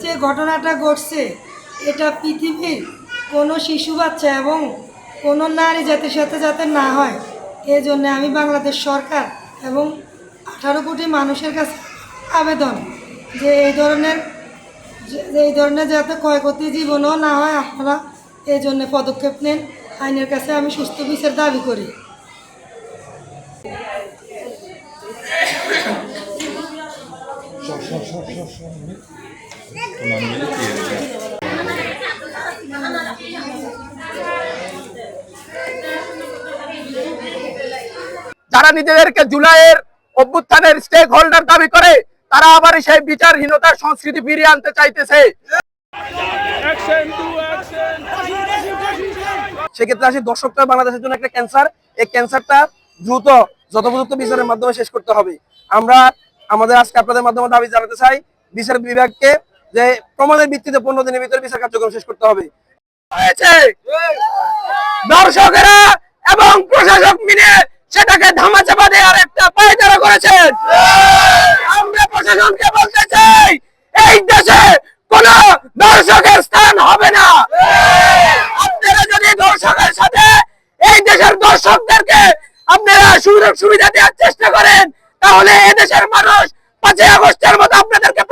যে ঘটনাটা ঘটছে এটা পৃথিবীর কোনো শিশু বাচ্চা এবং কোনো নারী জাতির সাথে যাতে না হয় এই জন্য আমি বাংলাদেশ সরকার এবং 18 কোটি মানুষের কাছে আবেদন যে এই ধরনের যাতে ক্ষয়ক্ষতি জীবনও না হয় আপনারা এই জন্য পদক্ষেপ নেন। আইনের কাছে আমি সুস্থ বিচার দাবি করি। যারা নিজেদেরকে জুলাইয়ের অভ্যুত্থানের স্টেক হোল্ডার দাবি করে তারা আবার সেই বিচারহীনতার সংস্কৃতি ফিরিয়ে আনতে চাইতেছে। সেক্ষেত্রে আসি দর্শকটা বাংলাদেশের জন্য একটা ক্যান্সার, এই ক্যান্সারটা দ্রুত যথোপযুক্ত বিচারের মাধ্যমে শেষ করতে হবে। আমরা আমাদের আজকে আপনাদের মাধ্যমে দাবি জানাতে চাই বিচার বিভাগকে যে প্রমাণের ভিত্তিতে 15 দিনের ভিতরে বিচার কার্যক্রম শেষ করতে হবে। দর্শকেরা এবং প্রশাসক মিলে সেটাকে ধামাচাপা দেওয়ার একটা পায়তারা করেছেন। আমরা প্রশাসনকে বলতে চাই এই দেশে কোন দর্শকের স্থান হবে না। আপনারা যদি দর্শকের সাথে এই দেশের দর্শকদেরকে আপনারা সুযোগ সুবিধা দেওয়ার চেষ্টা করেন তাহলে এই দেশের মানুষ 5 আগস্টের মতো আপনাদেরকে